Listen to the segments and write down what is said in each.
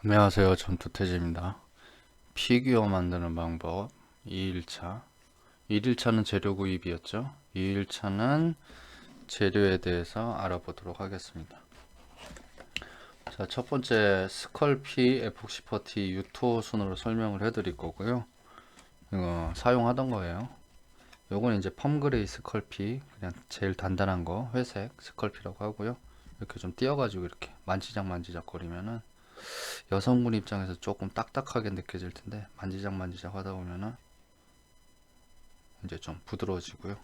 안녕하세요. 전투태지입니다. 피규어 만드는 방법 2일차. 1일차는 재료 구입이었죠. 2일차는 재료에 대해서 알아보도록 하겠습니다. 자, 첫 번째 스컬피 에폭시 퍼티 유토 순으로 설명을 해드릴 거고요. 이거 사용하던 거예요. 요건 이제 펌그레이 스컬피, 그냥 제일 단단한 거 회색 스컬피라고 하고요. 이렇게 좀 띄어가지고 이렇게 만지작 거리면은 여성분 입장에서 조금 딱딱하게 느껴질 텐데 만지작 하다 보면은 이제 좀 부드러워지고요.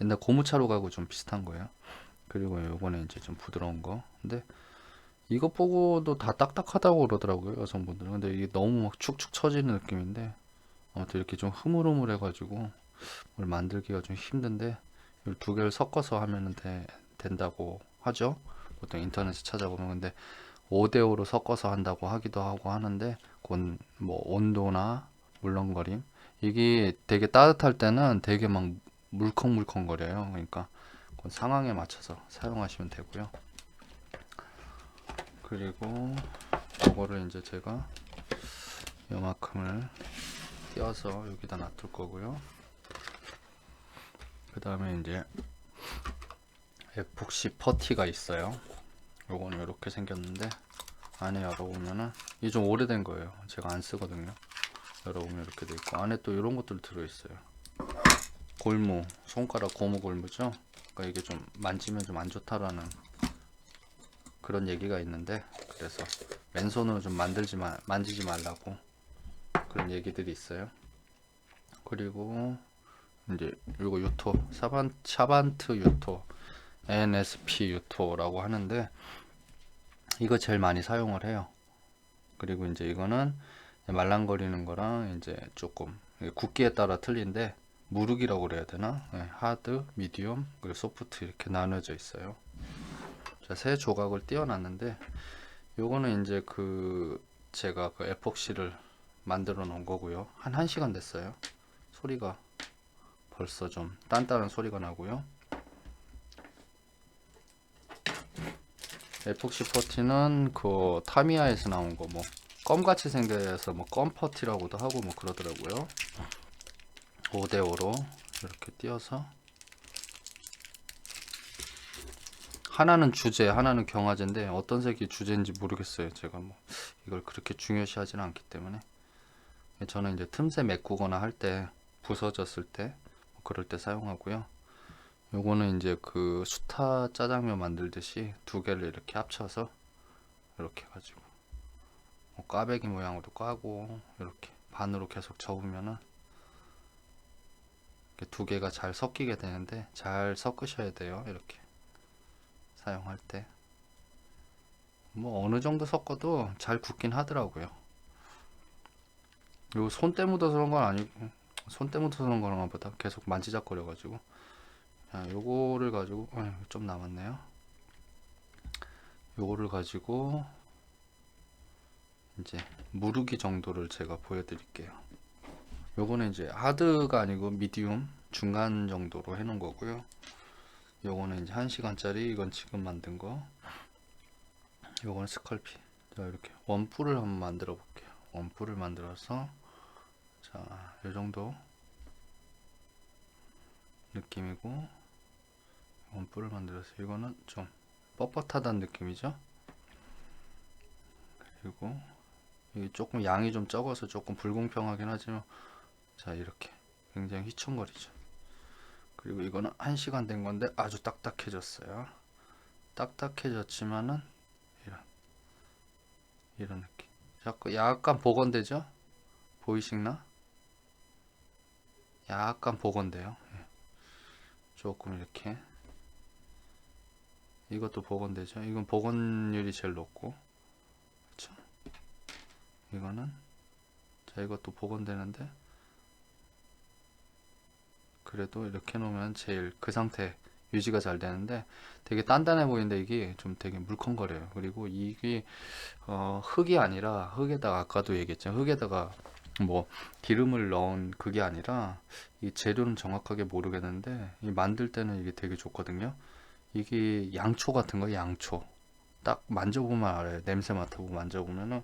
옛날 고무차로 가고 좀 비슷한 거예요. 그리고 요번에 이제 좀 부드러운 거. 근데 이것 보고도 다 딱딱하다고 그러더라고요, 여성분들은. 근데 이게 너무 막 축축 처지는 느낌인데 아무튼 이렇게 좀 흐물흐물해가지고 뭘 만들기가 좀 힘든데 이 두 개를 섞어서 하면은 된다고 하죠. 보통 인터넷에 찾아보면. 근데 5대5로 섞어서 한다고 하기도 하고 하는데 그건 뭐 온도나 물렁거림, 이게 되게 따뜻할 때는 되게 막 물컹물컹거려요. 그러니까 그건 상황에 맞춰서 사용하시면 되고요. 그리고 이거를 이제 제가 요만큼을 띄어서 여기다 놔둘 거고요. 그 다음에 이제 에폭시 퍼티가 있어요. 요거는 이렇게 생겼는데 안에 열어보면은 이게 좀 오래된 거예요. 제가 안 쓰거든요. 열어보면 이렇게 돼 있고 안에 또 이런 것들 들어있어요. 골무, 손가락 고무 골무죠. 그러니까 이게 좀 만지면 좀 안 좋다라는 그런 얘기가 있는데, 그래서 맨손으로 좀 만지지 말라고 그런 얘기들이 있어요. 그리고 이제 이거 유토 샤반트 유토, NSP 유토라고 하는데 이거 제일 많이 사용을 해요. 그리고 이제 이거는 말랑거리는 거랑 이제 조금 굵기에 따라 틀린데 무르기라고 그래야 되나? 네, 하드, 미디엄, 그리고 소프트 이렇게 나눠져 있어요. 자, 세 조각을 띄워놨는데 요거는 이제 제가 그 에폭시를 만들어 놓은 거고요. 한 1시간 됐어요. 소리가 벌써 좀 단단한 소리가 나고요. 에폭시 퍼티는 그 타미야에서 나온 거, 뭐 껌같이 생겨서 뭐 껌퍼티라고도 하고 뭐 그러더라고요. 5대5로 이렇게 띄어서 하나는 주제, 하나는 경화제인데 어떤 색이 주제인지 모르겠어요. 제가 뭐 이걸 그렇게 중요시하지는 않기 때문에. 저는 이제 틈새 메꾸거나 할 때, 부서졌을 때, 뭐 그럴 때 사용하고요. 요거는 이제 그 수타 짜장면 만들듯이 두 개를 이렇게 합쳐서 이렇게 해가지고 뭐 꽈배기 모양으로 꽈고 이렇게 반으로 계속 접으면은 두 개가 잘 섞이게 되는데 잘 섞으셔야 돼요. 이렇게 사용할 때. 뭐 어느 정도 섞어도 잘 굳긴 하더라고요. 요 손때 묻어서 그런 건 아니고, 손때 묻어서 그런 거나 보다 계속 만지작거려가지고. 자, 요거를 가지고 좀 남았네요. 요거를 가지고 이제 무르기 정도를 제가 보여드릴게요. 요거는 이제 하드가 아니고 미디움 중간 정도로 해놓은 거고요. 요거는 이제 1시간짜리, 이건 지금 만든 거. 요거는 스컬피. 자, 이렇게 원뿔을 한번 만들어 볼게요. 원뿔을 만들어서, 자, 요 정도 느낌이고, 원뿔을 만들어서 이거는 좀 뻣뻣하다는 느낌이죠. 그리고 이게 조금 양이 좀 적어서 조금 불공평하긴 하지만, 자, 이렇게 굉장히 휘청거리죠. 그리고 이거는 1시간 된 건데 아주 딱딱해졌어요. 딱딱해졌지만은 이런 느낌. 약간 복원되죠? 보이시나? 약간 복원돼요. 예. 조금 이렇게. 이것도 복원되죠? 이건 복원율이 제일 높고, 그렇죠? 이거는, 자, 이것도 복원되는데 그래도 이렇게 놓으면 제일 그 상태 유지가 잘 되는데 되게 단단해 보이는데 이게 좀 되게 물컹거려요. 그리고 이게 흙이 아니라, 흙에다가 아까도 얘기했죠, 흙에다가 뭐 기름을 넣은 그게 아니라, 이 재료는 정확하게 모르겠는데 이 만들 때는 이게 되게 좋거든요. 이게 양초 같은 거, 양초. 딱 만져보면 알아요. 냄새 맡아보고 만져보면은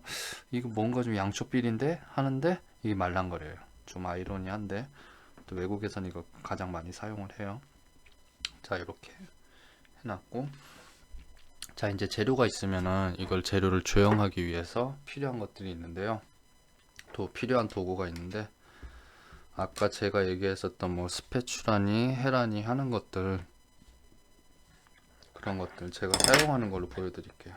이거 뭔가 좀 양초빌인데 하는데 이게 말랑거려요. 좀 아이러니한데 또 외국에선 이거 가장 많이 사용을 해요. 자, 이렇게 해놨고, 자, 이제 재료가 있으면은 이걸 재료를 조형하기 위해서 필요한 것들이 있는데요. 또 필요한 도구가 있는데, 아까 제가 얘기했었던 뭐 스패추라니 헤라니 하는 것들, 그런 것들 제가 사용하는 걸로 보여드릴게요.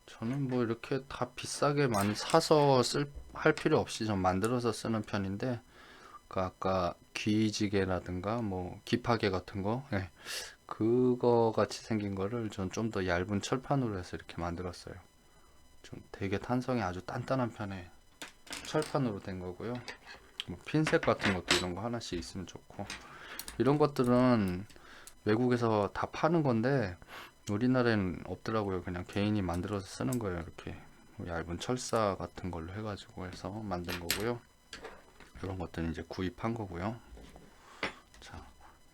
저는 뭐 이렇게 다 비싸게 많이 사서 할 필요 없이 좀 만들어서 쓰는 편인데, 그 아까 귀지개라든가 뭐 기파개 같은 거, 예, 그거 같이 생긴 거를 전 좀 더 얇은 철판으로 해서 이렇게 만들었어요. 좀 되게 탄성이 아주 단단한 편에 철판으로 된 거고요. 뭐 핀셋 같은 것도 이런 거 하나씩 있으면 좋고, 이런 것들은 외국에서 다 파는 건데 우리나라에는 없더라고요. 그냥 개인이 만들어서 쓰는 거예요. 이렇게 얇은 철사 같은 걸로 해가지고 해서 만든 거고요. 이런 것들은 이제 구입한 거고요. 자,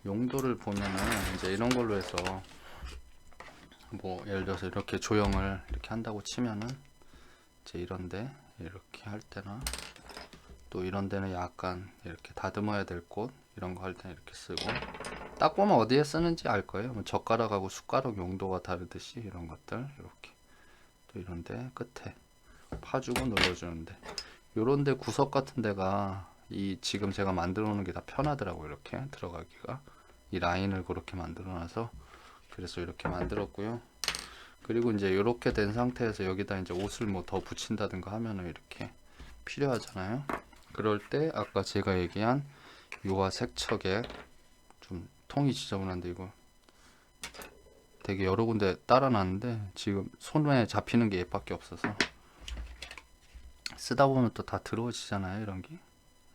용도를 보면은 이제 이런 걸로 해서 뭐 예를 들어서 이렇게 조형을 이렇게 한다고 치면은 이제 이런데 이렇게 할 때나 또 이런 데는 약간 이렇게 다듬어야 될 곳 이런 거 할 때는 이렇게 쓰고, 딱 보면 어디에 쓰는지 알 거예요. 뭐 젓가락하고 숟가락 용도가 다르듯이 이런 것들 이렇게, 또 이런데 끝에 파주고 눌러주는데 요런데 구석 같은 데가 이 지금 제가 만들어 놓은 게 다 편하더라고요. 이렇게 들어가기가 이 라인을 그렇게 만들어 놔서 그래서 이렇게 만들었고요. 그리고 이제 이렇게 된 상태에서 여기다 이제 옷을 뭐 더 붙인다든가 하면은 이렇게 필요하잖아요. 그럴 때 아까 제가 얘기한 유화 색척에, 좀 통이 지저분한데 이거 되게 여러 군데 따라 놨는데 지금 손에 잡히는 게 얘밖에 없어서, 쓰다 보면 또 다 들어오시잖아요. 이런 게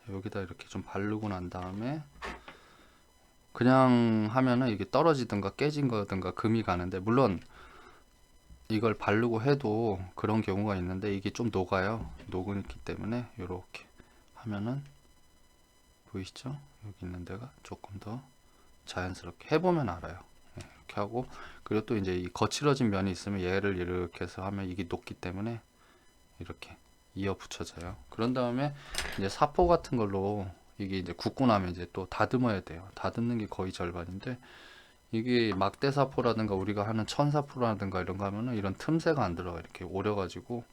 여기다 이렇게 좀 바르고 난 다음에 그냥 하면은 이게 떨어지든가 깨진 거든가 금이 가는데, 물론 이걸 바르고 해도 그런 경우가 있는데 이게 좀 녹아요. 녹기 때문에 이렇게 하면은 보이시죠? 여기 있는 데가 조금 더 자연스럽게 해보면 알아요. 네, 이렇게 하고, 그리고 또 이제 이 거칠어진 면이 있으면 얘를 이렇게 해서 하면 이게 녹기 때문에 이렇게 이어 붙여져요. 그런 다음에 이제 사포 같은 걸로 이게 이제 굳고 나면 이제 또 다듬어야 돼요. 다듬는 게 거의 절반인데, 이게 막대 사포라든가 우리가 하는 천 사포라든가 이런 거 하면은 이런 틈새가 안 들어가. 이렇게 오려가지고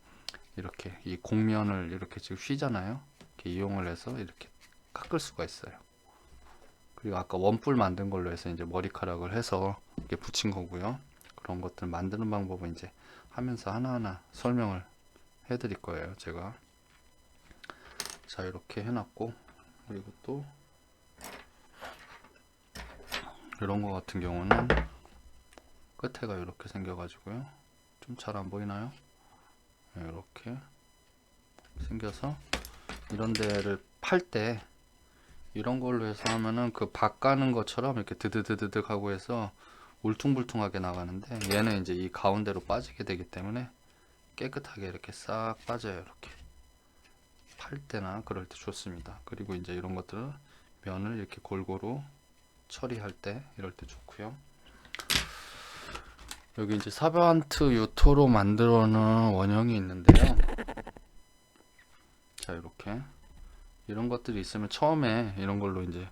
이렇게 이 곡면을 이렇게 지금 휘잖아요. 이렇게 이용을 해서 이렇게 깎을 수가 있어요. 그리고 아까 원뿔 만든 걸로 해서 이제 머리카락을 해서 이렇게 붙인 거고요. 그런 것들 만드는 방법은 이제 하면서 하나하나 설명을 해드릴 거예요, 제가. 자, 이렇게 해놨고, 그리고 또 이런 거 같은 경우는 끝에가 이렇게 생겨가지고요. 좀 잘 안 보이나요? 네, 이렇게 생겨서 이런 데를 팔 때 이런 걸로 해서 하면은 그 박 가는 것처럼 이렇게 드드드드득 하고 해서 울퉁불퉁하게 나가는데, 얘는 이제 이 가운데로 빠지게 되기 때문에 깨끗하게 이렇게 싹 빠져요. 이렇게 팔 때나 그럴 때 좋습니다. 그리고 이제 이런 것들은 면을 이렇게 골고루 처리할 때 이럴 때 좋고요. 여기 이제 사바한트 유토로 만들어 놓은 원형이 있는데요. 자, 이렇게 이런 것들이 있으면 처음에 이런 걸로 이제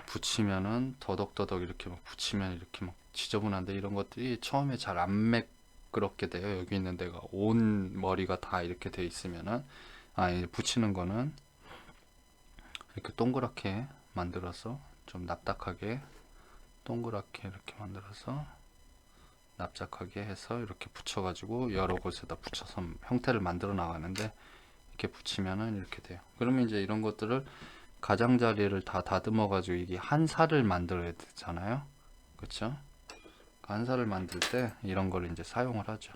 붙이면은 더덕더덕 이렇게 막 붙이면 이렇게 막 지저분한데, 이런 것들이 처음에 잘 안 매끄럽게 돼요. 여기 있는 데가 온 머리가 다 이렇게 돼 있으면은, 붙이는 거는 이렇게 동그랗게 만들어서 좀 납작하게 동그랗게 이렇게 만들어서 납작하게 해서 이렇게 붙여가지고 여러 곳에다 붙여서 형태를 만들어 나가는데, 이렇게 붙이면은 이렇게 돼요. 그러면 이제 이런 것들을 가장자리를 다 다듬어 가지고 이게 한 살을 만들어야 되잖아요. 그렇죠? 한 살을 만들 때 이런 걸 이제 사용을 하죠.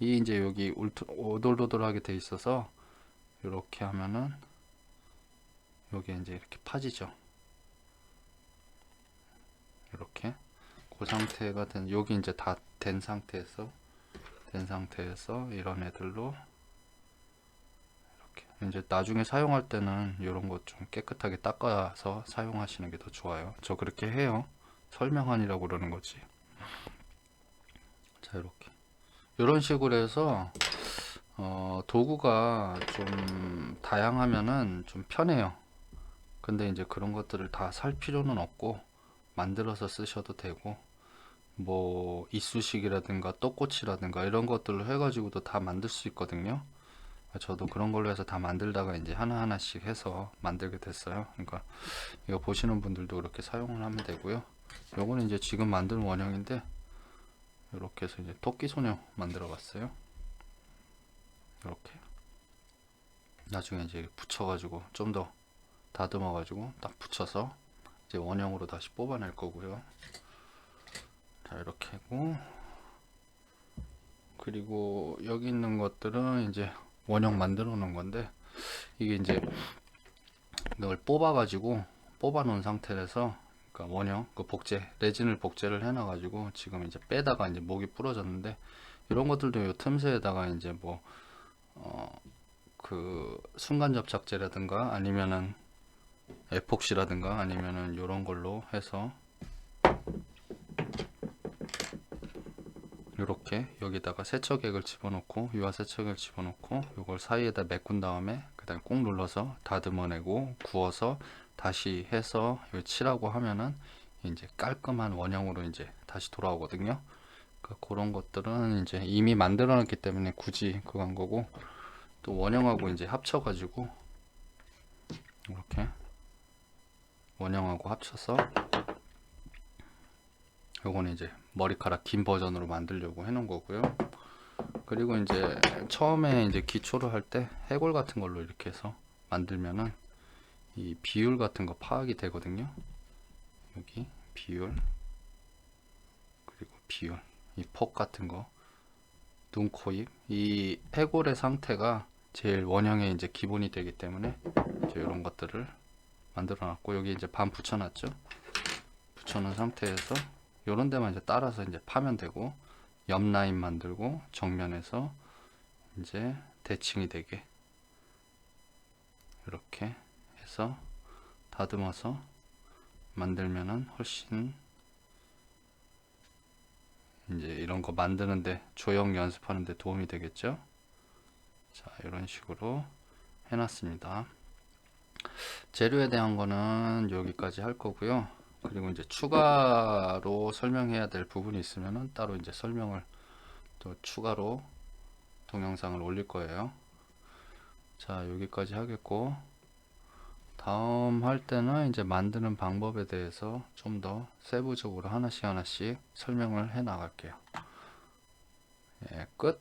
이 이제 여기 오돌오돌하게 돼 있어서 이렇게 하면은 여기 이제 이렇게 파지죠. 이렇게 그 상태가 된, 여기 이제 다 된 상태에서 이런 애들로 이렇게 이제 나중에 사용할 때는 이런 것 좀 깨끗하게 닦아서 사용하시는 게 더 좋아요. 저 그렇게 해요. 설명하니라고 그러는 거지. 자, 이렇게 이런 식으로 해서 도구가 좀 다양하면은 좀 편해요. 근데 이제 그런 것들을 다 살 필요는 없고 만들어서 쓰셔도 되고, 뭐 이쑤시개라든가 떡꼬치라든가 이런 것들로 해가지고도 다 만들 수 있거든요. 저도 그런 걸로 해서 다 만들다가 이제 하나하나씩 해서 만들게 됐어요. 그러니까 이거 보시는 분들도 그렇게 사용을 하면 되고요. 요거는 이제 지금 만든 원형인데, 이렇게 해서 이제 토끼 소녀 만들어 봤어요. 이렇게 나중에 이제 붙여가지고 좀 더 다듬어 가지고 딱 붙여서 이제 원형으로 다시 뽑아낼 거고요. 자, 이렇게 하고, 그리고 여기 있는 것들은 이제 원형 만들어 놓은 건데, 이게 이제 이걸 뽑아 가지고 뽑아 놓은 상태에서, 그러니까 원형 그 복제 레진을 복제를 해놔 가지고 지금 이제 빼다가 이제 목이 부러졌는데, 이런 것들도 요 틈새에다가 이제 뭐 그 순간 접착제라든가 아니면은 에폭시라든가 아니면은 요런 걸로 해서 이렇게 여기다가 세척액을 집어넣고, 유화 세척액을 집어넣고 요걸 사이에다 메꾼 다음에 그다음 꾹 눌러서 다듬어내고 구워서 다시 해서 요 칠하고 하면은 이제 깔끔한 원형으로 이제 다시 돌아오거든요. 그러니까 그런 것들은 이제 이미 만들어 놨기 때문에 굳이 그거 한 거고, 또 원형하고 이제 합쳐 가지고 이렇게 원형하고 합쳐서 요거는 이제 머리카락 긴 버전으로 만들려고 해놓은 거고요. 그리고 이제 처음에 이제 기초를 할 때 해골 같은 걸로 이렇게 해서 만들면은 이 비율 같은 거 파악이 되거든요. 여기 비율, 그리고 비율, 이 폭 같은 거, 눈, 코, 입, 이 해골의 상태가 제일 원형의 이제 기본이 되기 때문에 이제 이런 것들을 만들어 놨고, 여기 이제 반 붙여 놨죠. 붙여 놓은 상태에서 요런 데만 이제 따라서 이제 파면 되고, 옆 라인 만들고 정면에서 이제 대칭이 되게 이렇게 해서 다듬어서 만들면은 훨씬 이제 이런 거 만드는데 조형 연습하는데 도움이 되겠죠. 자, 이런 식으로 해놨습니다. 재료에 대한 거는 여기까지 할 거고요. 그리고 이제 추가로 설명해야 될 부분이 있으면은 따로 이제 설명을 또 추가로 동영상을 올릴 거예요. 자, 여기까지 하겠고, 다음 할 때는 이제 만드는 방법에 대해서 좀 더 세부적으로 하나씩 하나씩 설명을 해 나갈게요. 예, 끝.